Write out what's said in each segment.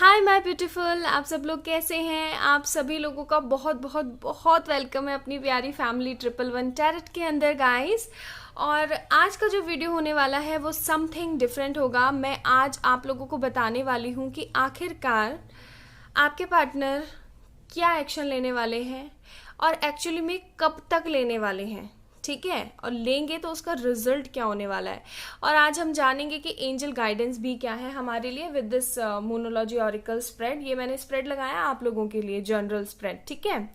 Hi my beautiful, आप सब लोग कैसे हैं। आप सभी लोगों का बहुत बहुत बहुत वेलकम है अपनी प्यारी फैमिली 111 टैरेट के अंदर गाइस। और आज का जो वीडियो होने वाला है वो समथिंग डिफरेंट होगा। मैं आज आप लोगों को बताने वाली हूँ कि आखिरकार आपके पार्टनर क्या एक्शन लेने वाले हैं और एक्चुअली में कब तक लेने वाले हैं, ठीक है, और लेंगे तो उसका रिजल्ट क्या होने वाला है। और आज हम जानेंगे कि एंजल गाइडेंस भी क्या है हमारे लिए विद दिस मोनोलॉजी ऑरिकल स्प्रेड। ये मैंने स्प्रेड लगाया आप लोगों के लिए, जनरल स्प्रेड, ठीक है।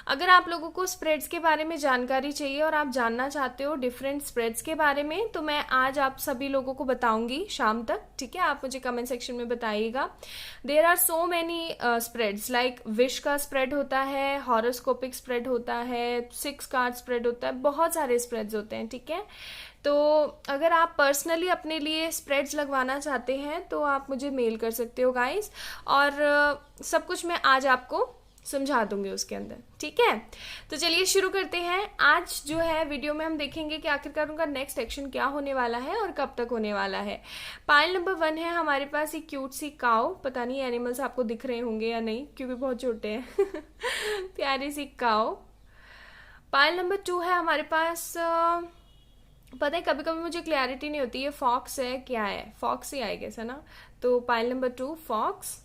अगर आप लोगों को स्प्रेड्स के बारे में जानकारी चाहिए और आप जानना चाहते हो डिफरेंट स्प्रेड्स के बारे में, तो मैं आज आप सभी लोगों को बताऊंगी शाम तक, ठीक है। आप मुझे कमेंट सेक्शन में बताइएगा। There are so many spreads, like wish का स्प्रेड होता है, हॉरोस्कोपिक स्प्रेड होता है, 6 कार्ड स्प्रेड होता है, बहुत सारे स्प्रेड्स होते हैं, ठीक है। तो अगर आप पर्सनली अपने लिए स्प्रेड्स लगवाना चाहते हैं तो आप मुझे मेल कर सकते हो गाइस, और सब कुछ मैं आज आपको समझा दूंगी उसके अंदर, ठीक है। तो चलिए शुरू करते हैं। आज जो है वीडियो में हम देखेंगे कि आखिरकार उनका नेक्स्ट एक्शन क्या होने वाला है और कब तक होने वाला है। पाइल नंबर 1 है हमारे पास एक क्यूट सी काऊ। पता नहीं एनिमल्स आपको दिख रहे होंगे या नहीं क्योंकि बहुत छोटे हैं प्यारी सी काऊ। पाइल नंबर 2 है हमारे पास पता है कभी कभी मुझे क्लैरिटी नहीं होती ये फॉक्स है क्या है, फॉक्स ही आई गेस, है ना। तो pile number 2 fox.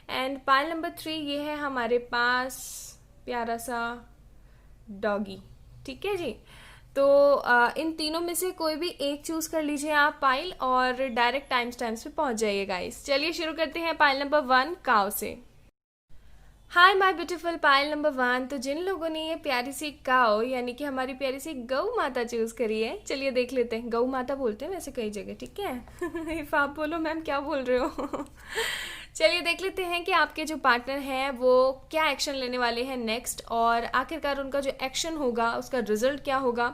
And pile number 3 ये है हमारे पास प्यारा सा डॉगी, ठीक है जी। तो इन तीनों में से कोई भी एक चूज कर लीजिए आप पाइल, और डायरेक्ट टाइम्स पे पहुंच जाइए गाइस। चलिए शुरू करते हैं पाइल नंबर 1 काव से। हाय माय ब्यूटीफुल पाइल नंबर 1। तो जिन लोगों ने ये प्यारी सी काओ यानी कि हमारी प्यारी सी गौ माता चूज करी है, चलिए देख लेते हैं। गौ माता बोलते हैं वैसे कई जगह, ठीक है इफ आप बोलो मैम क्या बोल रहे हो चलिए देख लेते हैं कि आपके जो पार्टनर हैं वो क्या एक्शन लेने वाले हैं नेक्स्ट, और आखिरकार उनका जो एक्शन होगा उसका रिजल्ट क्या होगा,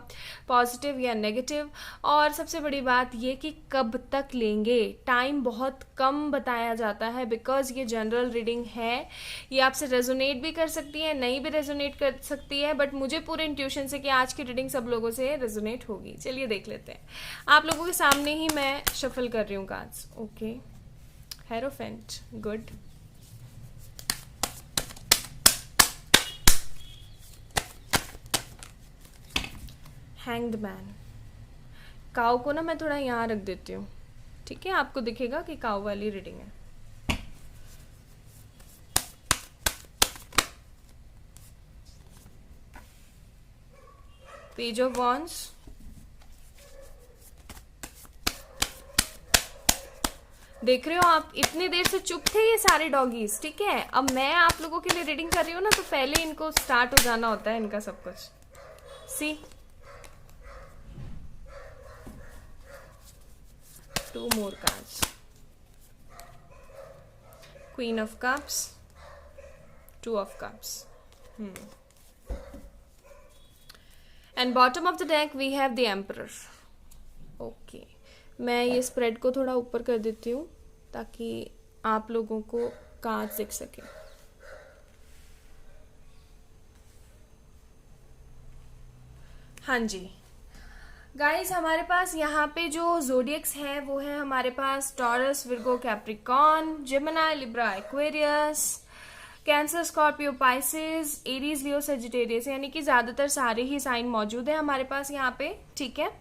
पॉजिटिव या नेगेटिव। और सबसे बड़ी बात ये कि कब तक लेंगे। टाइम बहुत कम बताया जाता है बिकॉज ये जनरल रीडिंग है। ये आपसे रेजोनेट भी कर सकती है, नहीं भी रेजोनेट कर सकती है, बट मुझे पूरे इंट्यूशन से कि आज की रीडिंग सब लोगों से रेजोनेट होगी। चलिए देख लेते हैं। आप लोगों के सामने ही मैं शफल कर रही हूँ cards. Okay, hierophant, good. Hanged man. काऊ को ना मैं थोड़ा यहाँ रख देती हूँ, ठीक है, आपको दिखेगा कि काऊ वाली रीडिंग है। पेज ऑफ वॉन्ड्स, देख रहे हो आप इतनी देर से चुप थे ये सारे डॉगीज, ठीक है। अब मैं आप लोगों के लिए रीडिंग कर रही हूँ ना, तो पहले इनको स्टार्ट हो जाना होता है इनका सब कुछ। सी 2 more cards, Queen of Cups, 2 of Cups, and bottom of the deck we have the Emperor. Okay, मैं ये स्प्रेड को थोड़ा ऊपर कर देती हूँ ताकि आप लोगों को कार्ड दिख सके। हाँ जी गाइस, हमारे पास यहाँ पे जो जोडियक्स है वो है हमारे पास Taurus, Virgo, Capricorn, Gemini, Libra, Aquarius, Cancer, Scorpio, Pisces, Aries, Leo, Sagittarius, यानी कि ज्यादातर सारे ही साइन मौजूद है हमारे पास यहाँ पे, ठीक है।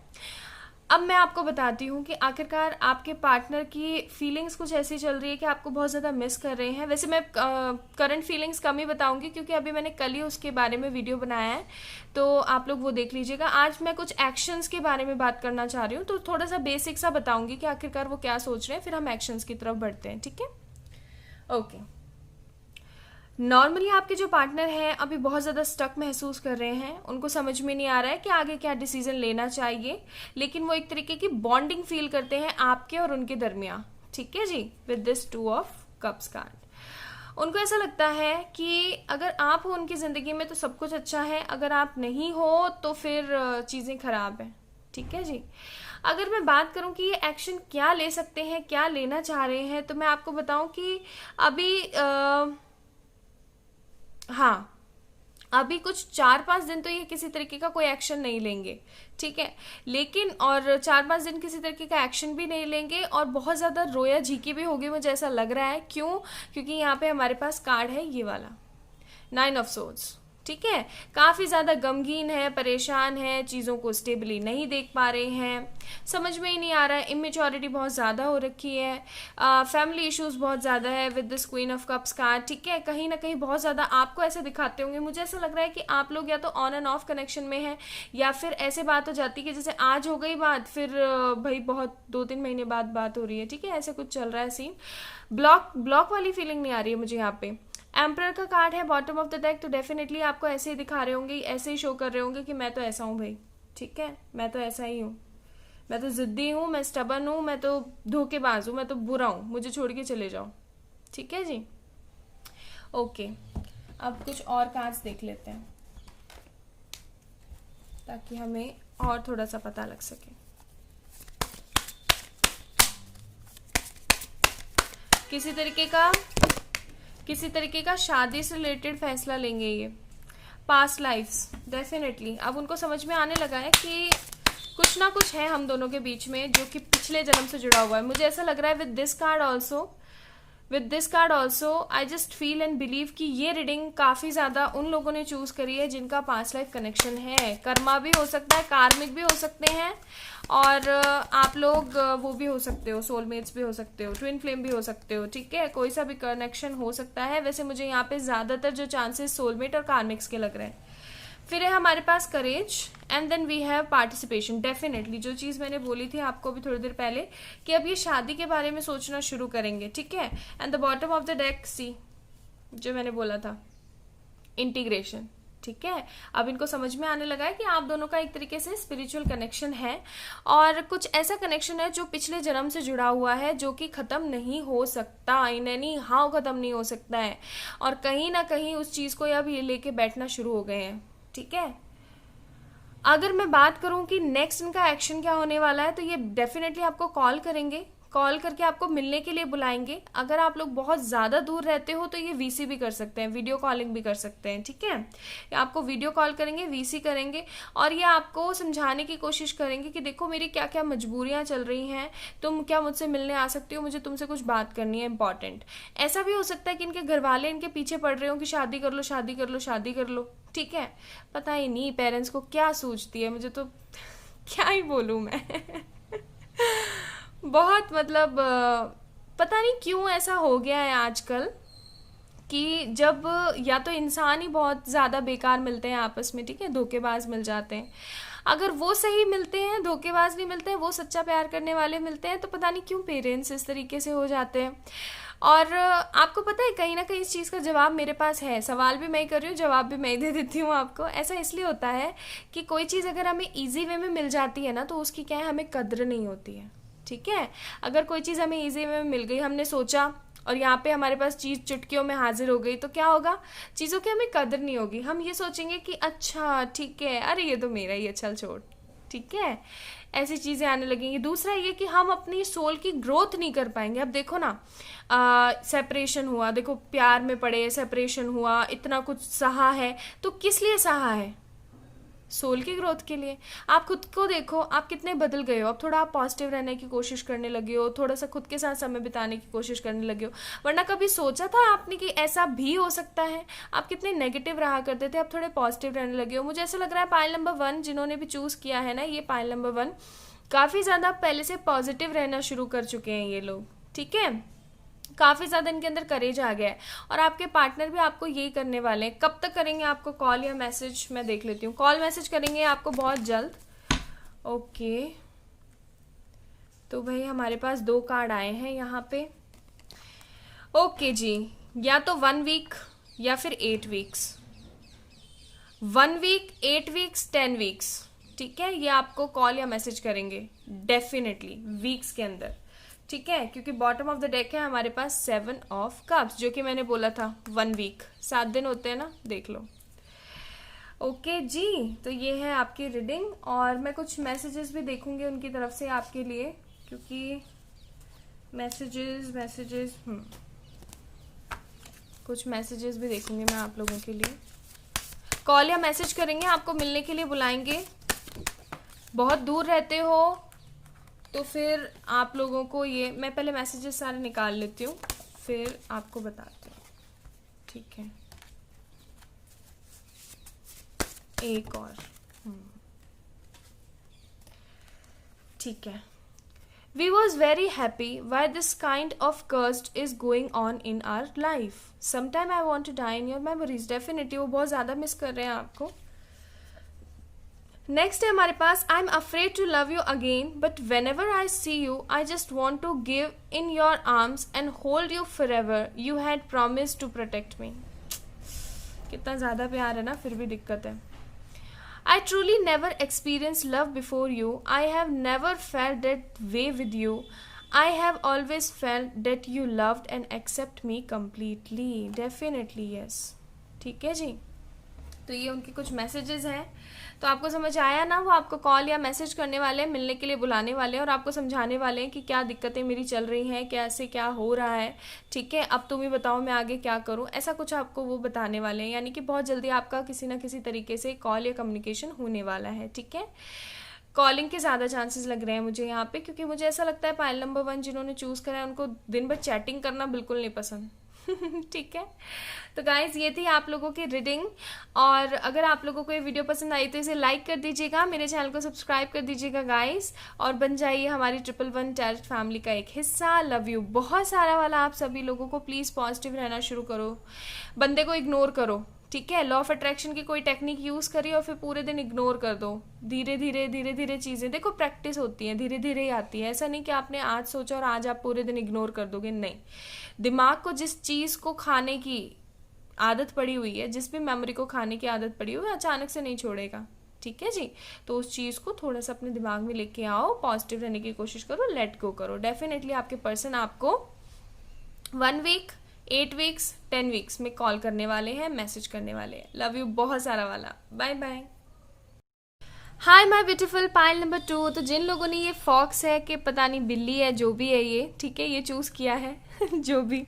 अब मैं आपको बताती हूँ कि आखिरकार आपके पार्टनर की फीलिंग्स कुछ ऐसी चल रही है कि आपको बहुत ज़्यादा मिस कर रहे हैं। वैसे मैं करंट फीलिंग्स कम ही बताऊंगी क्योंकि अभी मैंने कल ही उसके बारे में वीडियो बनाया है, तो आप लोग वो देख लीजिएगा। आज मैं कुछ एक्शंस के बारे में बात करना चाह रही हूँ, तो थोड़ा सा बेसिक सा बताऊंगी कि आखिरकार वो क्या सोच रहे हैं, फिर हम एक्शंस की तरफ बढ़ते हैं, ठीक है। ओके, नॉर्मली आपके जो पार्टनर हैं अभी बहुत ज़्यादा स्टक महसूस कर रहे हैं। उनको समझ में नहीं आ रहा है कि आगे क्या डिसीजन लेना चाहिए, लेकिन वो एक तरीके की बॉन्डिंग फील करते हैं आपके और उनके दरमियान, ठीक है जी, with this 2 of Cups card. उनको ऐसा लगता है कि अगर आप हो उनकी ज़िंदगी में तो सब कुछ अच्छा है, अगर आप नहीं हो तो फिर चीज़ें खराब हैं, ठीक है जी। अगर मैं बात करूं कि ये एक्शन क्या ले सकते हैं, क्या लेना चाह रहे हैं, तो मैं आपको बताऊं कि अभी हाँ, अभी कुछ 4-5 दिन तो ये किसी तरीके का कोई एक्शन नहीं लेंगे, ठीक है, लेकिन और 4-5 दिन किसी तरीके का एक्शन भी नहीं लेंगे और बहुत ज़्यादा रोया झीकी भी होगी, मुझे ऐसा लग रहा है। क्यों? क्योंकि यहाँ पे हमारे पास कार्ड है ये वाला 9 ऑफ सोर्ड्स, ठीक है, काफ़ी ज़्यादा गमगीन है, परेशान है, चीज़ों को स्टेबली नहीं देख पा रहे हैं, समझ में ही नहीं आ रहा है, इमेच्योरिटी बहुत ज़्यादा हो रखी है, फैमिली इश्यूज बहुत ज़्यादा है with this queen of cups card, ठीक है, कहीं ना कहीं बहुत ज़्यादा आपको ऐसे दिखाते होंगे। मुझे ऐसा लग रहा है कि आप लोग या तो ऑन एंड ऑफ कनेक्शन में हैं, या फिर ऐसे बात हो जाती है कि जैसे आज हो गई बात, फिर भाई बहुत 2-3 महीने बाद बात हो रही है, ठीक है, ऐसे कुछ चल रहा है सीन। ब्लॉक वाली फीलिंग नहीं आ रही है मुझे यहाँ पे। एम्परर का कार्ड है बॉटम ऑफ द डेक, तो डेफिनेटली आपको ऐसे ही दिखा रहे होंगे, ऐसे ही शो कर रहे होंगे कि मैं तो ऐसा हूँ भाई, ठीक है, मैं तो ऐसा ही हूँ, मैं तो जिद्दी हूँ, मैं स्टबन हूँ, मैं तो धोखेबाज हूँ, मैं तो बुरा हूँ, मुझे छोड़ के चले जाओ, ठीक है जी। ओके, अब कुछ और कार्ड्स देख लेते हैं ताकि हमें और थोड़ा सा पता लग सके। किसी तरीके का शादी से रिलेटेड फैसला लेंगे ये, पास्ट लाइफ्स डेफिनेटली। अब उनको समझ में आने लगा है कि कुछ ना कुछ है हम दोनों के बीच में जो कि पिछले जन्म से जुड़ा हुआ है। मुझे ऐसा लग रहा है with this card also I just feel and believe कि ये रीडिंग काफ़ी ज़्यादा उन लोगों ने चूज़ करी है जिनका पास्ट लाइफ कनेक्शन है। कर्मा भी हो सकता है, कार्मिक भी हो सकते हैं, और आप लोग वो भी हो सकते हो, सोलमेट्स भी हो सकते हो, ट्विन फ्लेम भी हो सकते हो, ठीक है, कोई सा भी कनेक्शन हो सकता है। वैसे मुझे यहाँ पे ज़्यादातर जो चांसेस सोलमेट और कार्मिक्स के लग रहे हैं। फिर है हमारे पास courage and then we have participation. Definitely जो चीज़ मैंने बोली थी आपको भी थोड़ी देर पहले कि अब ये शादी के बारे में सोचना शुरू करेंगे, ठीक है। And the bottom of the deck see, जो मैंने बोला था इंटीग्रेशन, ठीक है। अब इनको समझ में आने लगा है कि आप दोनों का एक तरीके से स्पिरिचुअल कनेक्शन है, और कुछ ऐसा कनेक्शन है जो पिछले जन्म से जुड़ा हुआ है, जो कि ख़त्म नहीं हो सकता, इन एनी हाउ ख़त्म नहीं हो सकता है, और कहीं ना कहीं उस चीज़ को अब ये लेके बैठना शुरू हो गए हैं, ठीक है। अगर मैं बात करूं कि नेक्स्ट इनका एक्शन क्या होने वाला है, तो ये डेफिनेटली आपको कॉल करेंगे, कॉल करके आपको मिलने के लिए बुलाएंगे। अगर आप लोग बहुत ज़्यादा दूर रहते हो तो ये वीसी भी कर सकते हैं, वीडियो कॉलिंग भी कर सकते हैं, ठीक है। आपको वीडियो कॉल करेंगे, वीसी करेंगे, और ये आपको समझाने की कोशिश करेंगे कि देखो मेरी क्या क्या मजबूरियां चल रही हैं, तुम क्या मुझसे मिलने आ सकती हो, मुझे तुमसे कुछ बात करनी है इंपॉर्टेंट। ऐसा भी हो सकता है कि इनके घर वाले इनके पीछे पड़ रहे हो कि शादी कर लो, शादी कर लो, शादी कर लो, ठीक है। पता ही नहीं पेरेंट्स को क्या सूझती है, मुझे तो क्या ही बोलूँ मैं बहुत मतलब पता नहीं क्यों ऐसा हो गया है आजकल कि जब या तो इंसान ही बहुत ज़्यादा बेकार मिलते हैं आपस में, ठीक है, धोखेबाज मिल जाते हैं। अगर वो सही मिलते हैं, धोखेबाज नहीं मिलते हैं, वो सच्चा प्यार करने वाले मिलते हैं, तो पता नहीं क्यों पेरेंट्स इस तरीके से हो जाते हैं। और आपको पता है कहीं ना कहीं इस चीज़ का जवाब मेरे पास है, सवाल भी मैं ही कर रही हूँ, जवाब भी मैं ही दे देती हूँ आपको। ऐसा इसलिए होता है कि कोई चीज़ अगर हमें ईजी वे में मिल जाती है ना, तो उसकी क्या है, हमें कद्र नहीं होती है, ठीक है। अगर कोई चीज़ हमें ईजी वे में मिल गई, हमने सोचा और यहाँ पे हमारे पास चीज़ चुटकियों में हाजिर हो गई, तो क्या होगा, चीज़ों की हमें कदर नहीं होगी। हम ये सोचेंगे कि अच्छा ठीक है, अरे ये तो मेरा ही है, चल छोड़, ठीक है, ऐसी चीज़ें आने लगेंगी। दूसरा ये कि हम अपनी सोल की ग्रोथ नहीं कर पाएंगे। अब देखो ना, सेपरेशन हुआ, देखो प्यार में पड़े, सेपरेशन हुआ, इतना कुछ सहा है, तो किस लिए सहा है, सोल की ग्रोथ के लिए। आप खुद को देखो, आप कितने बदल गए हो, अब थोड़ा आप पॉजिटिव रहने की कोशिश करने लगे हो, थोड़ा सा खुद के साथ समय बिताने की कोशिश करने लगे हो। वरना कभी सोचा था आपने कि ऐसा भी हो सकता है? आप कितने नेगेटिव रहा करते थे, अब थोड़े पॉजिटिव रहने लगे हो। मुझे ऐसा लग रहा है पाइल नंबर 1 जिन्होंने भी चूज़ किया है ना, ये पाइल नंबर 1 काफ़ी ज़्यादा पहले से पॉजिटिव रहना शुरू कर चुके हैं ये लोग, ठीक है। काफ़ी ज़्यादा इनके अंदर करेज आ गया है, और आपके पार्टनर भी आपको यही करने वाले हैं। कब तक करेंगे आपको कॉल या मैसेज, मैं देख लेती हूँ। कॉल मैसेज करेंगे आपको बहुत जल्द। ओके, तो भाई हमारे पास 2 कार्ड आए हैं यहाँ पे। ओके जी, या तो 1 वीक या फिर 8 वीक्स, 1 वीक, 8 वीक्स, 10 वीक्स, ठीक है। ये आपको कॉल या मैसेज करेंगे डेफिनेटली वीक्स के अंदर, ठीक है, क्योंकि बॉटम ऑफ द डेक है हमारे पास 7 ऑफ कप्स, जो कि मैंने बोला था 1 वीक, 7 दिन होते हैं ना, देख लो। ओके जी, तो ये है आपकी रीडिंग, और मैं कुछ मैसेजेस भी देखूंगी उनकी तरफ से आपके लिए, क्योंकि मैसेजेस कुछ मैसेजेस भी देखूंगी मैं आप लोगों के लिए। कॉल या मैसेज करेंगे, आपको मिलने के लिए बुलाएंगे। बहुत दूर रहते हो तो फिर आप लोगों को ये, मैं पहले मैसेजेस सारे निकाल लेती हूँ फिर आपको बताती हूँ, ठीक है। एक और, ठीक है। We was very happy why this kind of cursed is going on in our life. Sometime I want to die in your memories. Definitely वो बहुत ज़्यादा मिस कर रहे हैं आपको। नेक्स्ट है हमारे पास, I am afraid to love you again but whenever I see you I just want to give in your arms and hold you forever, you had promise to protect me. कितना ज़्यादा प्यार है ना, फिर भी दिक्कत है। I truly never experienced love before you. I have never felt that way with you. I have always felt that you loved and accept me completely. Definitely yes. ठीक है जी, तो ये उनके कुछ मैसेजेस हैं। तो आपको समझ आया ना, वो आपको कॉल या मैसेज करने वाले हैं, मिलने के लिए बुलाने वाले हैं और आपको समझाने वाले हैं कि क्या दिक्कतें मेरी चल रही हैं, कैसे क्या हो रहा है, ठीक है। अब तुम ही बताओ मैं आगे क्या करूं, ऐसा कुछ आपको वो बताने वाले हैं। यानी कि बहुत जल्दी आपका किसी ना किसी तरीके से कॉल या कम्युनिकेशन होने वाला है, ठीक है। कॉलिंग के ज़्यादा चांसेस लग रहे हैं मुझे यहाँ पे, क्योंकि मुझे ऐसा लगता है पायल नंबर 1 जिन्होंने चूज़ करा है उनको दिन भर चैटिंग करना बिल्कुल नहीं पसंद। ठीक है, तो गाइज ये थी आप लोगों की रीडिंग। और अगर आप लोगों को ये वीडियो पसंद आई तो इसे लाइक कर दीजिएगा, मेरे चैनल को सब्सक्राइब कर दीजिएगा गाइज, और बन जाइए हमारी 111 टैरेट फैमिली का एक हिस्सा। लव यू बहुत सारा वाला आप सभी लोगों को। प्लीज़ पॉजिटिव रहना शुरू करो, बंदे को इग्नोर करो, ठीक है। लॉ ऑफ अट्रैक्शन की कोई टेक्निक यूज़ करिए और फिर पूरे दिन इग्नोर कर दो। धीरे धीरे चीज़ें देखो प्रैक्टिस होती हैं, धीरे धीरे ही आती है। ऐसा नहीं कि आपने आज सोचा और आज आप पूरे दिन इग्नोर कर दोगे, नहीं। दिमाग को जिस चीज़ को खाने की आदत पड़ी हुई है, जिस भी मेमोरी को खाने की आदत पड़ी हुई है, अचानक से नहीं छोड़ेगा, ठीक है जी। तो उस चीज़ को थोड़ा सा अपने दिमाग में लेके आओ, पॉजिटिव रहने की कोशिश करो, लेट गो करो। डेफिनेटली आपके पर्सन आपको 1 वीक, 8 वीक्स, 10 वीक्स में कॉल करने वाले हैं, मैसेज करने वाले हैं। लव यू बहुत सारा वाला, bye bye. Hi my beautiful pile number 2। तो जिन लोगों ने ये फॉक्स है कि पता नहीं बिल्ली है, जो भी है ये, ठीक है, ये चूज़ किया है जो भी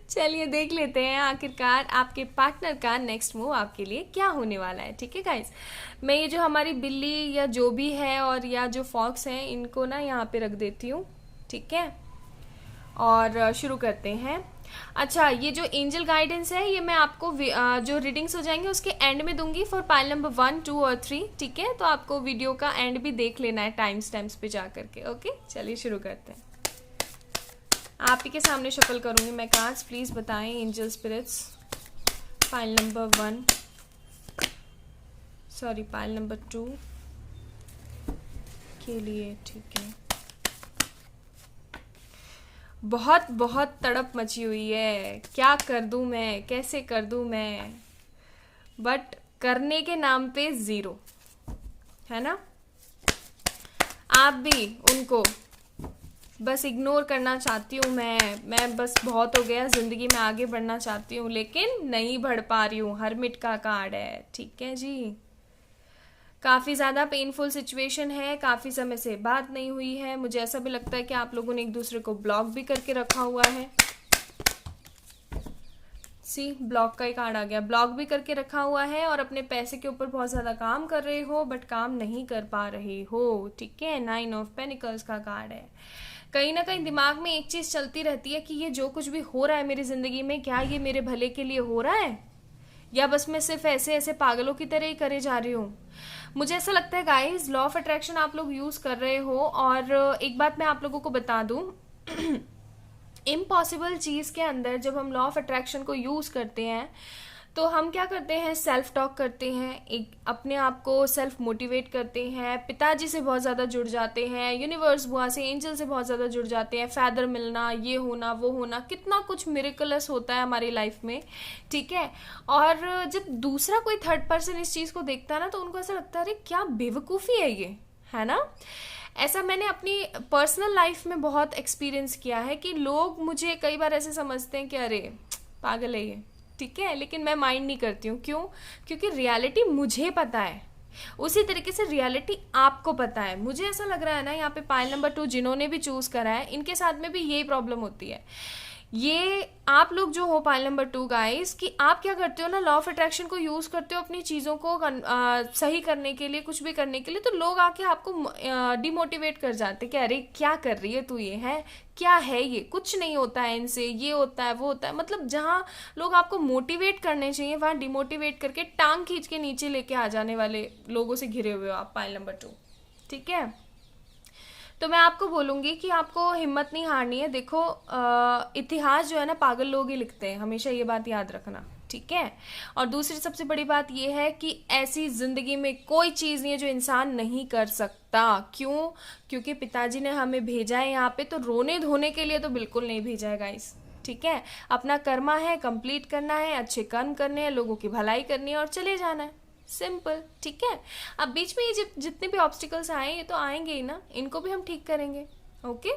चलिए देख लेते हैं आखिरकार आपके पार्टनर का नेक्स्ट मूव आपके लिए क्या होने वाला है, ठीक है गाइज। मैं ये जो हमारी बिल्ली या जो भी है और या जो फॉक्स हैं इनको ना यहाँ पे रख देती हूँ, ठीक है, और शुरू करते हैं। अच्छा, ये जो एंजल गाइडेंस है ये मैं आपको जो रीडिंग्स हो जाएंगे उसके एंड में दूंगी फॉर पाइल नंबर 1, 2 और 3, ठीक है। तो आपको वीडियो का एंड भी देख लेना है टाइम स्टैम्प्स पे जा करके, ओके। चलिए शुरू करते हैं। आप ही के सामने शफल करूंगी मैं कार्ड्स, प्लीज बताएं angel spirits pile number 1, sorry pile number 2 के लिए, ठीक है। बहुत बहुत तड़प मची हुई है, क्या कर दूं मैं, कैसे कर दूं मैं, बट करने के नाम पे 0 है ना। आप भी उनको बस इग्नोर करना चाहती हूँ मैं बस बहुत हो गया, जिंदगी में आगे बढ़ना चाहती हूँ लेकिन नहीं बढ़ पा रही हूँ। हरमिट का कार्ड है, ठीक है जी। काफ़ी ज़्यादा पेनफुल सिचुएशन है, काफ़ी समय से बात नहीं हुई है। मुझे ऐसा भी लगता है कि आप लोगों ने एक दूसरे को ब्लॉक भी करके रखा हुआ है। सी ब्लॉक का ही कार्ड आ गया, ब्लॉक भी करके रखा हुआ है और अपने पैसे के ऊपर बहुत ज़्यादा काम कर रहे हो बट काम नहीं कर पा रहे हो, ठीक है। 9 ऑफ पेनिकल्स का कार्ड है। कहीं ना कहीं दिमाग में एक चीज़ चलती रहती है कि ये जो कुछ भी हो रहा है मेरी ज़िंदगी में, क्या ये मेरे भले के लिए हो रहा है या बस मैं सिर्फ ऐसे ऐसे पागलों की तरह ही करे जा रही हूँ। मुझे ऐसा लगता है गाइस लॉ ऑफ अट्रैक्शन आप लोग यूज़ कर रहे हो। और एक बात मैं आप लोगों को बता दूँ, इम्पॉसिबल चीज़ के अंदर जब हम लॉ ऑफ अट्रैक्शन को यूज़ करते हैं तो हम क्या करते हैं, सेल्फ टॉक करते हैं, एक अपने आप को सेल्फ मोटिवेट करते हैं, पिताजी से बहुत ज़्यादा जुड़ जाते हैं, यूनिवर्स बुआ से, एंजल से बहुत ज़्यादा जुड़ जाते हैं, फैदर मिलना, ये होना वो होना, कितना कुछ मिरेकलस होता है हमारी लाइफ में, ठीक है। और जब दूसरा कोई थर्ड पर्सन इस चीज़ को देखता है ना तो उनको ऐसा लगता है अरे क्या बेवकूफ़ी है ये, है ना। ऐसा मैंने अपनी पर्सनल लाइफ में बहुत एक्सपीरियंस किया है कि लोग मुझे कई बार ऐसे समझते हैं कि अरे पागल है ये, ठीक है, लेकिन मैं माइंड नहीं करती हूँ। क्यों? क्योंकि रियलिटी मुझे पता है, उसी तरीके से रियलिटी आपको पता है। मुझे ऐसा लग रहा है ना यहाँ पे पाइल नंबर 2 जिन्होंने भी चूज़ करा है इनके साथ में भी यही प्रॉब्लम होती है। ये आप लोग जो हो पाइल नंबर 2 गाइस, कि आप क्या करते हो ना, लॉ ऑफ अट्रैक्शन को यूज करते हो अपनी चीजों को सही करने के लिए, कुछ भी करने के लिए, तो लोग आके आपको डिमोटिवेट कर जाते हैं कि अरे क्या कर रही है तू, ये है क्या है, ये कुछ नहीं होता है इनसे, ये होता है वो होता है। मतलब जहाँ लोग आपको मोटिवेट करने चाहिए वहां डिमोटिवेट करके टांग खींच के नीचे लेके आ जाने वाले लोगों से घिरे हुए हो आप पाइल नंबर 2। ठीक है, तो मैं आपको बोलूंगी कि आपको हिम्मत नहीं हारनी है। देखो इतिहास जो है ना पागल लोग ही लिखते हैं, हमेशा ये बात याद रखना। ठीक है, और दूसरी सबसे बड़ी बात यह है कि ऐसी जिंदगी में कोई चीज नहीं है जो इंसान नहीं कर सकता। क्यों? क्योंकि पिताजी ने हमें भेजा है यहाँ पे, तो रोने धोने के लिए तो बिल्कुल नहीं भेजा है गाइस। ठीक है, अपना कर्मा है, कंप्लीट करना है, अच्छे कर्म करने हैं, लोगों की भलाई करनी है और चले जाना है, सिंपल। ठीक है, अब बीच में ये जितने भी ऑब्स्टिकल्स आए ये तो आएंगे ही ना, इनको भी हम ठीक करेंगे। ओके,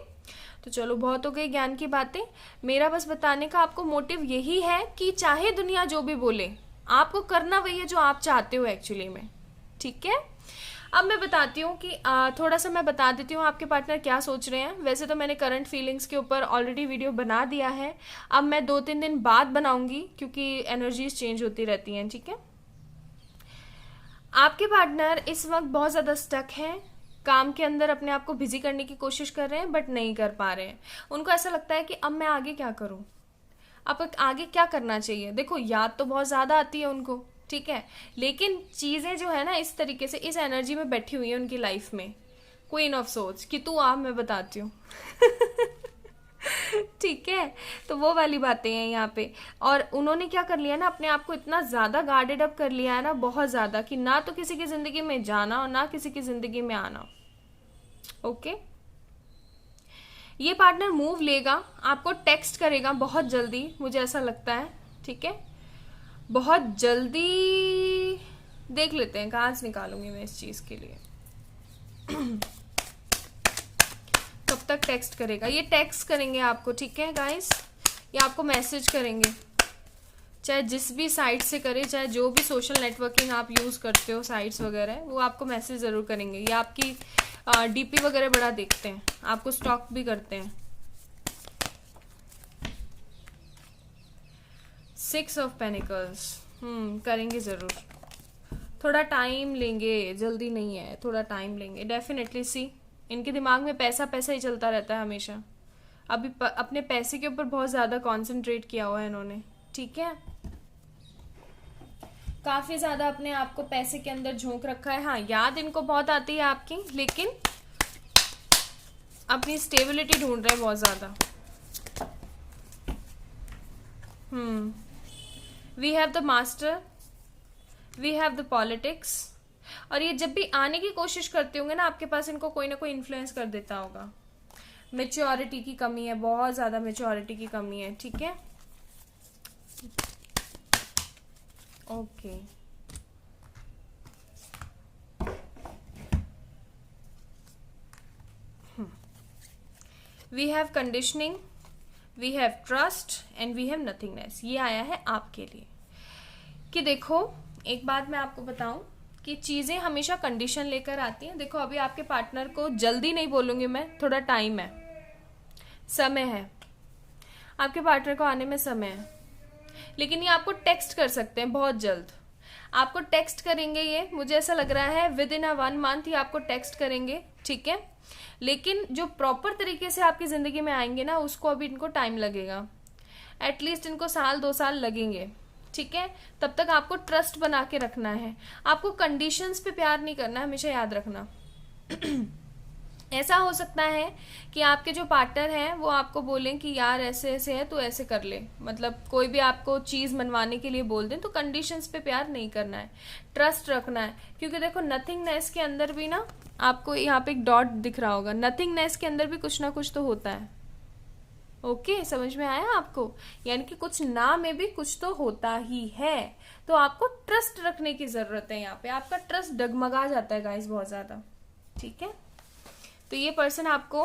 तो चलो बहुत हो गई ज्ञान की बातें। मेरा बस बताने का आपको मोटिव यही है कि चाहे दुनिया जो भी बोले, आपको करना वही है जो आप चाहते हो एक्चुअली में। ठीक है, अब मैं बताती हूँ कि थोड़ा सा मैं बता देती हूँ आपके पार्टनर क्या सोच रहे हैं। वैसे तो मैंने करंट फीलिंग्स के ऊपर ऑलरेडी वीडियो बना दिया है, अब मैं 2-3 दिन बाद बनाऊंगी क्योंकि एनर्जीज चेंज होती रहती हैं। ठीक है, आपके पार्टनर इस वक्त बहुत ज्यादा स्टक हैं, काम के अंदर अपने आप को बिजी करने की कोशिश कर रहे हैं बट नहीं कर पा रहे हैं। उनको ऐसा लगता है कि अब मैं आगे क्या करूं, अब आगे क्या करना चाहिए। देखो याद तो बहुत ज्यादा आती है उनको, ठीक है, लेकिन चीजें जो है ना इस तरीके से इस एनर्जी में बैठी हुई है उनकी लाइफ में। क्वीन ऑफ सोच कि तू आ मैं बताती हूँ ठीक है, तो वो वाली बातें हैं यहाँ पे। और उन्होंने क्या कर लिया ना, अपने आप को इतना ज्यादा गार्डेड अप कर लिया है ना, बहुत ज्यादा, कि ना तो किसी की जिंदगी में जाना और ना किसी की जिंदगी में आना। ओके, ये पार्टनर मूव लेगा, आपको टेक्स्ट करेगा बहुत जल्दी, मुझे ऐसा लगता है। ठीक है, बहुत जल्दी। देख लेते हैं कहाँ से निकालूंगी मैं इस चीज के लिए कब तक टेक्स्ट करेगा ये, टेक्स्ट करेंगे आपको। ठीक है गाइस, ये आपको मैसेज करेंगे, चाहे जिस भी साइट से करे, चाहे जो भी सोशल नेटवर्किंग आप यूज करते हो साइट्स वगैरह, वो आपको मैसेज जरूर करेंगे। ये आपकी डीपी वगैरह बड़ा देखते हैं, आपको स्टॉक भी करते हैं। 6 ऑफ पेनिकल्स, करेंगे जरूर, थोड़ा टाइम लेंगे, जल्दी नहीं है, थोड़ा टाइम लेंगे डेफिनेटली। सी इनके दिमाग में पैसा पैसा ही चलता रहता है हमेशा, अभी अपने पैसे के ऊपर बहुत ज्यादा कंसंट्रेट किया हुआ है इन्होंने। ठीक है, काफी ज्यादा अपने आप को पैसे के अंदर झोंक रखा है। हाँ, याद इनको बहुत आती है आपकी, लेकिन अपनी स्टेबिलिटी ढूंढ रहे हैं बहुत ज्यादा। We have the master, we have the politics, और ये जब भी आने की कोशिश करते होंगे ना आपके पास, इनको कोई ना कोई इन्फ्लुएंस कर देता होगा। मेच्योरिटी की कमी है, बहुत ज्यादा मेच्योरिटी की कमी है। ठीक है, okay, we have conditioning, we have trust and we have nothingness. ये आया है आपके लिए कि देखो एक बात मैं आपको बताऊं कि चीजें हमेशा कंडीशन लेकर आती हैं। देखो अभी आपके पार्टनर को जल्दी नहीं बोलूंगी मैं, थोड़ा टाइम है, समय है, आपके पार्टनर को आने में समय है, लेकिन ये आपको टेक्स्ट कर सकते हैं बहुत जल्द। आपको टेक्स्ट करेंगे, ये मुझे ऐसा लग रहा है विद इन 1 मंथ ही आपको टेक्स्ट करेंगे। ठीक है, लेकिन जो प्रॉपर तरीके से आपकी जिंदगी में आएंगे ना, उसको अभी इनको टाइम लगेगा, एटलीस्ट इनको 1-2 साल लगेंगे। ठीक है, तब तक आपको ट्रस्ट बना के रखना है, आपको कंडीशंस पे प्यार नहीं करना है, हमेशा याद रखना ऐसा हो सकता है कि आपके जो पार्टनर हैं वो आपको बोलें कि यार ऐसे ऐसे है तो ऐसे कर ले, मतलब कोई भी आपको चीज मनवाने के लिए बोल दें, तो कंडीशंस पे प्यार नहीं करना है, ट्रस्ट रखना है। क्योंकि देखो नथिंगनेस के अंदर भी ना, आपको यहाँ पे एक डॉट दिख रहा होगा, नथिंगनेस के अंदर भी कुछ ना कुछ तो होता है। ओके, समझ में आया आपको, यानी कि कुछ ना में भी कुछ तो होता ही है, तो आपको ट्रस्ट रखने की जरूरत है। यहाँ पे आपका ट्रस्ट डगमगा जाता है गाइस बहुत ज्यादा। ठीक है, तो ये पर्सन आपको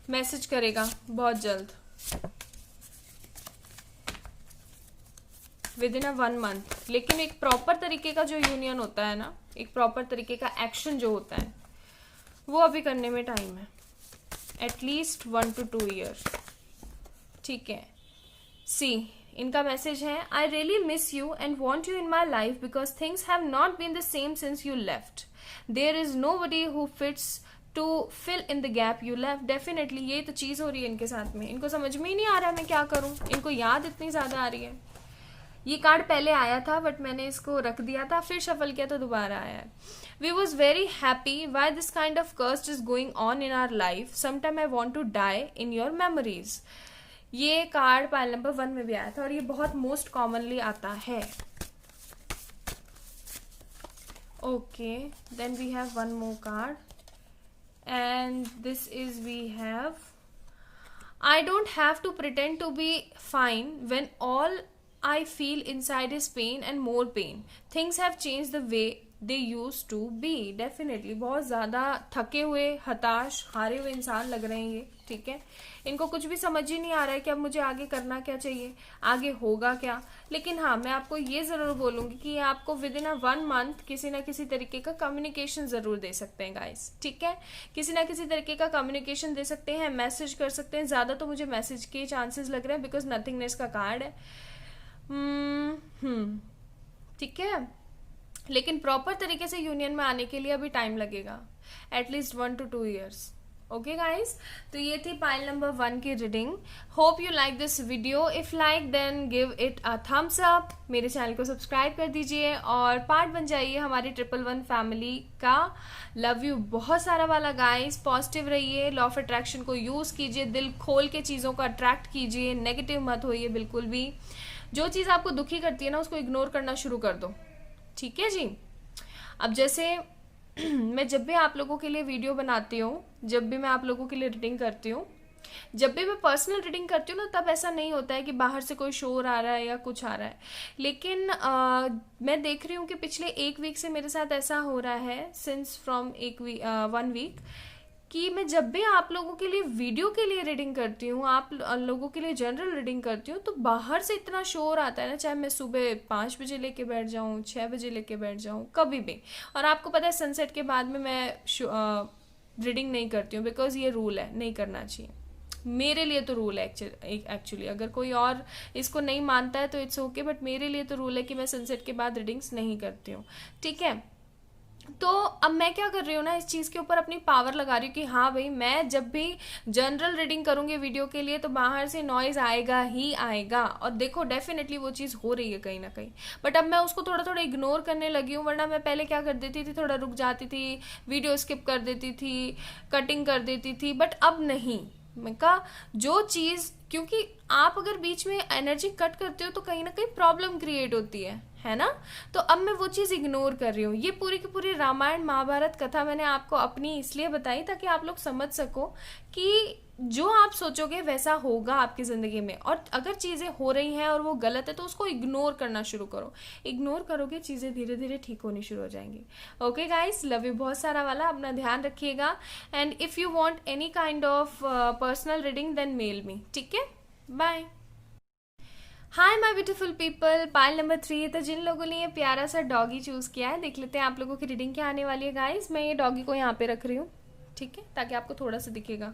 मैसेज करेगा बहुत जल्द, विद इन 1 मंथ। लेकिन एक प्रॉपर तरीके का जो यूनियन होता है ना, एक प्रॉपर तरीके का एक्शन जो होता है, वो अभी करने में टाइम है। At least 1 to 2 year. ठीक है, सी इनका मैसेज है, I really miss you and want you in my life because things have not been the same since you left. There is nobody who fits to fill in the gap you left. Definitely ये तो चीज हो रही है इनके साथ में, इनको समझ में ही नहीं आ रहा है मैं क्या करूं, इनको याद इतनी ज्यादा आ रही है। ये कार्ड पहले आया था बट मैंने इसको रख दिया था, फिर शफल किया तो दोबारा आया है। We was very happy why this kind of curse is going on in our life, sometime I want to die in your memories. ये कार्ड पाइल नंबर 1 में भी आया था और ये बहुत मोस्ट कॉमनली आता है। Okay, then we have one more card and this is we have, I don't have to pretend to be fine when all I feel inside is pain and more pain. Things have changed the way they used to be. Definitely बहुत ज़्यादा थके हुए, हताश, हारे हुए इंसान लग रहे हैं ये। ठीक है, इनको कुछ भी समझ ही नहीं आ रहा है कि अब मुझे आगे करना क्या चाहिए, आगे होगा क्या। लेकिन हाँ, मैं आपको ये ज़रूर बोलूँगी कि आपको विद इन 1 month किसी ना किसी तरीके का कम्युनिकेशन ज़रूर दे सकते हैं गाइस। ठीक है, किसी ना किसी तरीके का कम्युनिकेशन दे सकते हैं, मैसेज कर सकते हैं। ज़्यादा तो मुझे मैसेज के चांसेस लग रहे हैं बिकॉज नथिंगनेस का कार्ड है। ठीक है, लेकिन प्रॉपर तरीके से यूनियन में आने के लिए अभी टाइम लगेगा, at least 1 to 2 years. Okay guys, तो ये थी पाइल नंबर 1 की reading. Hope you like this video. If like then give it a thumbs up. मेरे चैनल को सब्सक्राइब कर दीजिए और पार्ट बन जाइए हमारी 111 फैमिली का। लव यू बहुत सारा वाला गाइज। पॉजिटिव रहिए, लॉ ऑफ अट्रैक्शन को यूज कीजिए, दिल खोल के चीज़ों को अट्रैक्ट कीजिए, नेगेटिव मत होइए बिल्कुल भी। जो चीज़ आपको दुखी करती है ना, उसको इग्नोर करना शुरू कर दो। ठीक है जी। अब जैसे मैं जब भी आप लोगों के लिए वीडियो बनाती हूँ, जब भी मैं आप लोगों के लिए रीडिंग करती हूँ, जब भी मैं पर्सनल रीडिंग करती हूँ ना, तब ऐसा नहीं होता है कि बाहर से कोई शोर आ रहा है या कुछ आ रहा है। लेकिन मैं देख रही हूँ कि पिछले 1 वीक से मेरे साथ ऐसा हो रहा है, सिंस फ्रॉम 1 वीक, कि मैं जब भी आप लोगों के लिए वीडियो के लिए रीडिंग करती हूँ, आप लोगों के लिए जनरल रीडिंग करती हूँ, तो बाहर से इतना शोर आता है ना, चाहे मैं सुबह 5 बजे लेके बैठ जाऊँ, 6 बजे लेके बैठ जाऊँ, कभी भी। और आपको पता है सनसेट के बाद में मैं रीडिंग नहीं करती हूँ बिकॉज ये रूल है, नहीं करना चाहिए। मेरे लिए तो रूल है एक्चुअली, अगर कोई और इसको नहीं मानता है तो इट्स ओके, बट मेरे लिए तो रूल है कि मैं सनसेट के बाद रीडिंग्स नहीं करती हूँ। ठीक है, तो अब मैं क्या कर रही हूँ ना, इस चीज़ के ऊपर अपनी पावर लगा रही हूँ कि हाँ भाई, मैं जब भी जनरल रीडिंग करूँगी वीडियो के लिए तो बाहर से नॉइज़ आएगा ही आएगा। और देखो डेफिनेटली वो चीज़ हो रही है कहीं ना कहीं, बट अब मैं उसको थोड़ा थोड़ा इग्नोर करने लगी हूँ। वरना मैं पहले क्या कर देती थी, थोड़ा रुक जाती थी, वीडियो स्किप कर देती थी, कटिंग कर देती थी, बट अब नहीं। मैं कहा जो चीज़, क्योंकि आप अगर बीच में एनर्जी कट करते हो तो कहीं ना कहीं प्रॉब्लम क्रिएट होती है ना। तो अब मैं वो चीज़ इग्नोर कर रही हूँ। ये पूरी की पूरी रामायण महाभारत कथा मैंने आपको अपनी इसलिए बताई ताकि आप लोग समझ सको कि जो आप सोचोगे वैसा होगा आपकी ज़िंदगी में। और अगर चीज़ें हो रही हैं और वो गलत है तो उसको इग्नोर करना शुरू करो। इग्नोर करोगे चीज़ें धीरे धीरे ठीक होनी शुरू हो जाएंगी। ओके गाइस, लव यू बहुत सारा वाला, अपना ध्यान रखिएगा। And if you want any kind of personal reading then mail me. ठीक है, bye. Hi my beautiful people, pile number 3। तो जिन लोगों ने ये प्यारा सा डॉगी चूज़ किया है, देख लेते हैं आप लोगों की रीडिंग क्या आने वाली है गाइस। मैं ये डॉगी को यहाँ पे रख रही हूँ, ठीक है, ताकि आपको थोड़ा सा दिखेगा।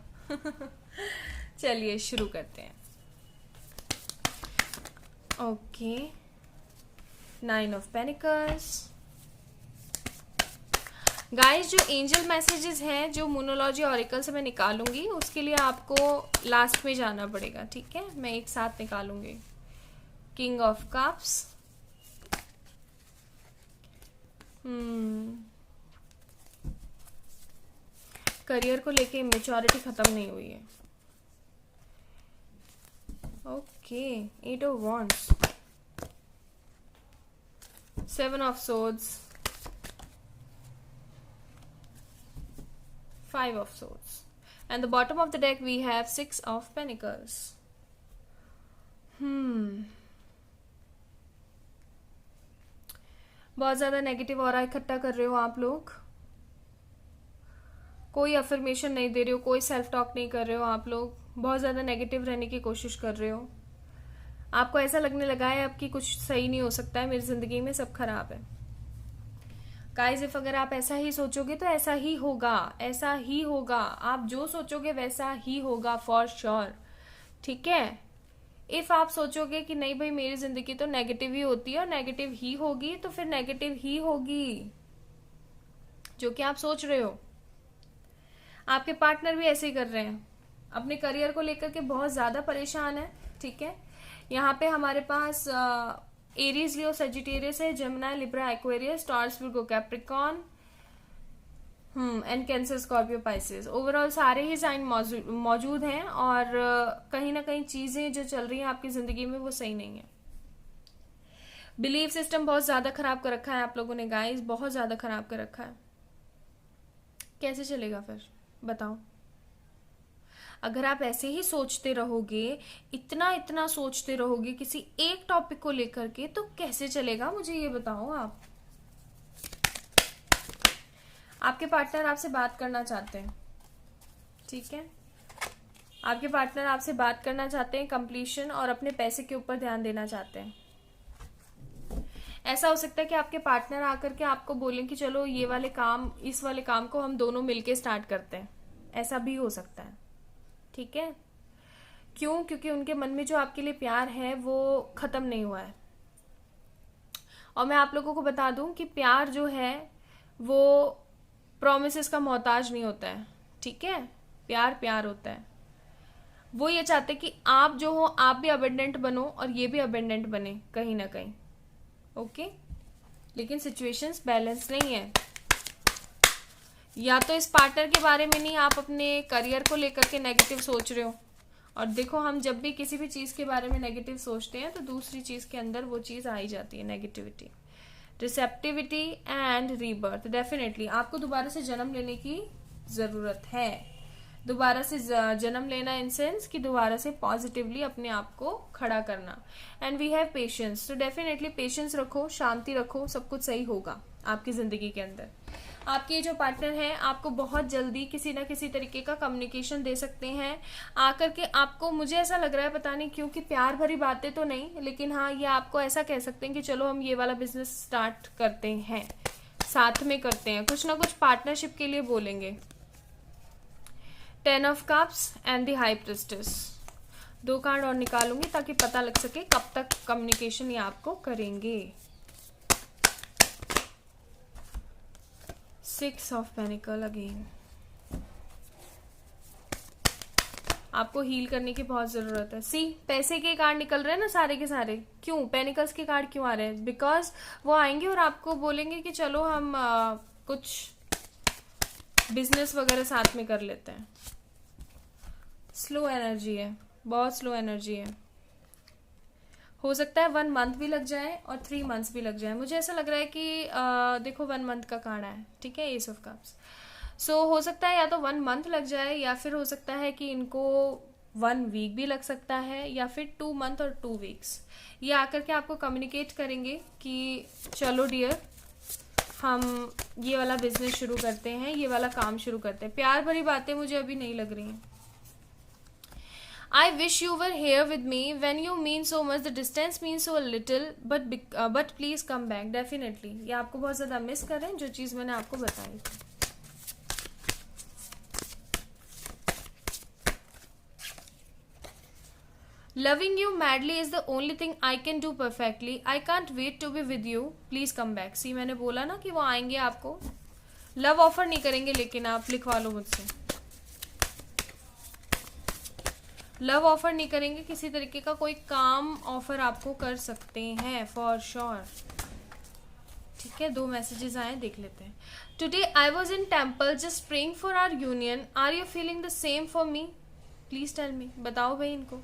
चलिए शुरू करते हैं। Okay, 9 of pentacles. गाइस जो एंजल मैसेजेस हैं, जो मोनोलॉजी ऑरिकल से मैं निकालूंगी, उसके लिए आपको लास्ट में जाना पड़ेगा। ठीक है, मैं एक साथ निकालूंगी। किंग ऑफ कप्स, करियर को लेके मैच्योरिटी खत्म नहीं हुई है। Okay, 8 of wands, 7 of swords, 5 of swords, and the bottom of the deck we have 6 of pentacles. बहुत ज़्यादा नेगेटिव ऑरा इकट्ठा कर रहे हो आप लोग। कोई अफर्मेशन नहीं दे रहे हो, कोई सेल्फ टॉक नहीं कर रहे हो आप लोग। बहुत ज़्यादा नेगेटिव रहने की कोशिश कर रहे हो। आपको ऐसा लगने लगा है अब कि कुछ सही नहीं हो सकता है, मेरी ज़िंदगी में सब खराब है। गाइस इफ अगर आप ऐसा ही सोचोगे तो ऐसा ही होगा, ऐसा ही होगा। आप जो सोचोगे वैसा ही होगा फॉर श्योर। ठीक है। इफ आप सोचोगे कि नहीं भाई मेरी जिंदगी तो नेगेटिव ही होती है और नेगेटिव ही होगी, तो फिर नेगेटिव ही होगी, जो कि आप सोच रहे हो। आपके पार्टनर भी ऐसे ही कर रहे हैं, अपने करियर को लेकर के बहुत ज्यादा परेशान है। ठीक है। यहाँ पे हमारे पास एरीज, लियो, सेजिटेरियस है, Gemini, Libra, Aquarius, taurus, Virgo, Capricorn and cancer, Scorpio, Pisces. Overall सारे ही साइन मौजूद हैं और कहीं ना कहीं चीजें जो चल रही हैं आपकी जिंदगी में वो सही नहीं है। बिलीव सिस्टम बहुत ज्यादा खराब कर रखा है आप लोगों ने गाइस, बहुत ज्यादा खराब कर रखा है। कैसे चलेगा फिर बताओ? अगर आप ऐसे ही सोचते रहोगे, इतना इतना सोचते रहोगे किसी एक टॉपिक को लेकर के, तो कैसे चलेगा मुझे ये बताओ आप। आपके पार्टनर आपसे बात करना चाहते हैं, ठीक है, आपके पार्टनर आपसे बात करना चाहते हैं कंप्लीशन और अपने पैसे के ऊपर ध्यान देना चाहते हैं। ऐसा हो सकता है कि आपके पार्टनर आकर के आपको बोलें कि चलो ये वाले काम, इस वाले काम को हम दोनों मिलके स्टार्ट करते हैं, ऐसा भी हो सकता है। ठीक है। क्यों? क्योंकि उनके मन में जो आपके लिए प्यार है वो खत्म नहीं हुआ है। और मैं आप लोगों को बता दूं कि प्यार जो है वो प्रॉमिसेस का मोहताज नहीं होता है। ठीक है। प्यार प्यार होता है। वो ये चाहते कि आप जो हो आप भी अबेंडेंट बनो और ये भी अबेंडेंट बने कहीं ना कहीं। ओके। लेकिन सिचुएशंस बैलेंस नहीं है। या तो इस पार्टनर के बारे में नहीं, आप अपने करियर को लेकर के नेगेटिव सोच रहे हो। और देखो, हम जब भी किसी भी चीज के बारे में नेगेटिव सोचते हैं तो दूसरी चीज के अंदर वो चीज आ ही जाती है, negativity, receptivity and rebirth. Definitely आपको दोबारा से जन्म लेने की जरूरत है। दोबारा से जन्म लेना इन सेंस कि दोबारा से पॉजिटिवली अपने आप को खड़ा करना। एंड वी हैव पेशेंस, तो डेफिनेटली पेशेंस रखो, शांति रखो, सब कुछ सही होगा आपकी जिंदगी के अंदर। आपके जो पार्टनर हैं आपको बहुत जल्दी किसी ना किसी तरीके का कम्युनिकेशन दे सकते हैं आकर के आपको। मुझे ऐसा लग रहा है, पता नहीं क्यों, कि प्यार भरी बातें तो नहीं, लेकिन हाँ ये आपको ऐसा कह सकते हैं कि चलो हम ये वाला बिजनेस स्टार्ट करते हैं, साथ में करते हैं, कुछ ना कुछ पार्टनरशिप के लिए बोलेंगे। 10 of cups and the high priestess. 2 card और निकालूंगी ताकि पता लग सके कब तक कम्युनिकेशन ये आपको करेंगे। 6 ऑफ पेनिकल अगेन। आपको हील करने की बहुत जरूरत है। सी, पैसे के कार्ड निकल रहे हैं ना सारे के सारे। क्यों पेनिकल्स के कार्ड क्यों आ रहे हैं? बिकॉज वो आएंगे और आपको बोलेंगे कि चलो हम कुछ बिजनेस वगैरह साथ में कर लेते हैं। स्लो एनर्जी है, बहुत स्लो एनर्जी है। हो सकता है 1 मंथ भी लग जाए और 3 मंथ्स भी लग जाए। मुझे ऐसा लग रहा है कि देखो 1 मंथ का कार्ड है, ठीक है, एस ऑफ कप्स। सो हो सकता है या तो 1 मंथ लग जाए या फिर हो सकता है कि इनको 1 वीक भी लग सकता है या फिर 2 मंथ और 2 वीक्स। ये आकर के आपको कम्युनिकेट करेंगे कि चलो डियर हम ये वाला बिजनेस शुरू करते हैं, ये वाला काम शुरू करते हैं। प्यार भरी बातें मुझे अभी नहीं लग रही हैं। I wish you were here with me when you mean so much. The distance means so little, but please come back. Definitely. ये आपको बहुत ज्यादा मिस कर रहे हैं, जो चीज मैंने आपको बताई थी। Loving you madly is the only thing I can do perfectly. I can't wait to be with you. Please come back. See, मैंने बोला ना कि वो आएंगे आपको। लव ऑफर नहीं करेंगे, लेकिन आप लिखवा लो मुझसे। लव ऑफर नहीं करेंगे, किसी तरीके का कोई काम ऑफर आपको कर सकते हैं फॉर श्योर। ठीक है, 2 मैसेजेस आए, देख लेते हैं। Today I was in temple just praying for our union. Are you feeling the same for me? Please tell me. बताओ भाई इनको।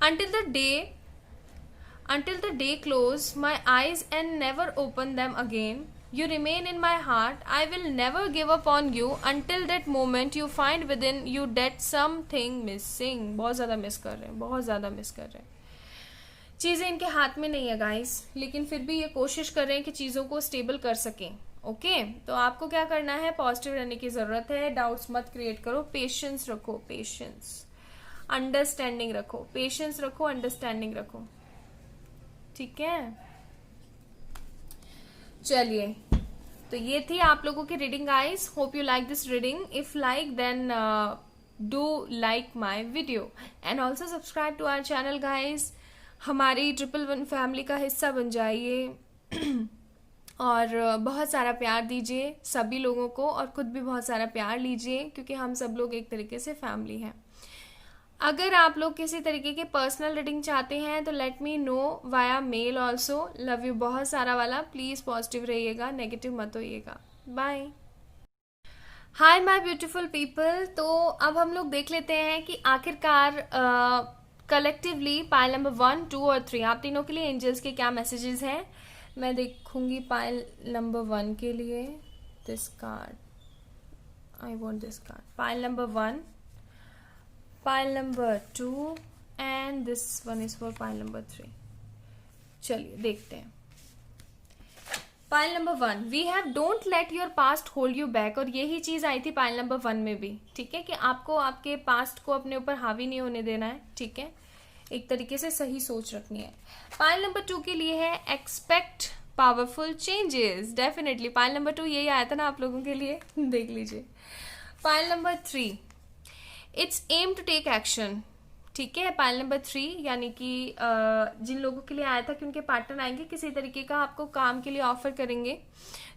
until the day close my eyes and never open them again. You remain in my heart. I will never give up on you until that moment you find within you that something missing. बहुत ज़्यादा miss कर रहे हैं, बहुत ज़्यादा miss कर रहे हैं। चीज़ें इनके हाथ में नहीं है गाइस, लेकिन फिर भी ये कोशिश कर रहे हैं कि चीज़ों को स्टेबल कर सकें। ओके, तो आपको क्या करना है? पॉजिटिव रहने की ज़रूरत है, डाउट्स मत क्रिएट करो, पेशेंस रखो, पेशेंस, अंडरस्टैंडिंग रखो, पेशेंस रखो, अंडरस्टैंडिंग रखो। ठीक है, चलिए, तो ये थी आप लोगों की reading guys. Hope you like this reading. If like then do like my video and also subscribe to our channel guys. हमारी 111 फैमिली का हिस्सा बन जाइए और बहुत सारा प्यार दीजिए सभी लोगों को, और खुद भी बहुत सारा प्यार लीजिए, क्योंकि हम सब लोग एक तरीके से फैमिली हैं. अगर आप लोग किसी तरीके के पर्सनल रीडिंग चाहते हैं तो let me know via mail also. Love you बहुत सारा वाला. प्लीज पॉजिटिव रहिएगा, नेगेटिव मत होइएगा. Bye. Hi my beautiful people. तो अब हम लोग देख लेते हैं कि आखिरकार कलेक्टिवली पाइल नंबर 1, 2 और 3 आप तीनों के लिए एंजल्स के क्या मैसेजेस हैं. मैं देखूंगी पाइल नंबर 1 के लिए. This card, I want this card. Pile number 1, pile number 2 and this one is for pile number 3. चलिए देखते हैं. Pile number 1, we have don't let your past hold you back. और यही चीज आई थी पाइल नंबर 1 में भी. ठीक है, कि आपको आपके पास्ट को अपने ऊपर हावी नहीं होने देना है. ठीक है, एक तरीके से सही सोच रखनी है. पाइल नंबर 2 के लिए है expect powerful changes. Definitely pile number 2 यही आया था ना आप लोगों के लिए. देख लीजिए. Pile number 3, it's am to take action. ठीक है, पाइल नंबर 3 यानी कि जिन लोगों के लिए आया था कि उनके पार्टनर आएंगे, किसी तरीके का आपको काम के लिए ऑफर करेंगे,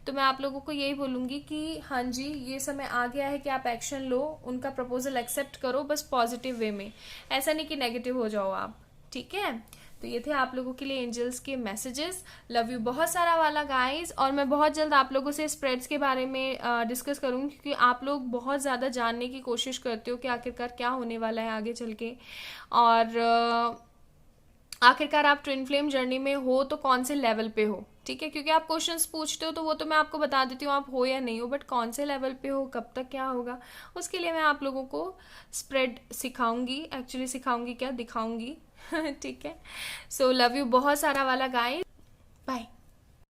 तो मैं आप लोगों को यही बोलूंगी कि हाँ जी, ये समय आ गया है कि आप एक्शन लो, उनका प्रपोजल एक्सेप्ट करो, बस पॉजिटिव वे में. ऐसा नहीं कि नेगेटिव हो जाओ आप. ठीक है, तो ये थे आप लोगों के लिए एंजल्स के मैसेजेस. लव यू बहुत सारा वाला गाइस. और मैं बहुत जल्द आप लोगों से स्प्रेड्स के बारे में डिस्कस करूंगी, क्योंकि आप लोग बहुत ज़्यादा जानने की कोशिश करते हो कि आखिरकार क्या होने वाला है आगे चल के, और आखिरकार आप ट्विन फ्लेम जर्नी में हो तो कौन से लेवल पे हो. ठीक है, क्योंकि आप क्वेश्चंस पूछते हो तो वो तो मैं आपको बता देती हूँ आप हो या नहीं हो, बट कौन से लेवल पे हो, कब तक क्या होगा, उसके लिए मैं आप लोगों को स्प्रेड सिखाऊंगी. एक्चुअली सिखाऊंगी क्या, दिखाऊंगी. ठीक है, सो लव यू बहुत सारा वाला गाइस. बाय.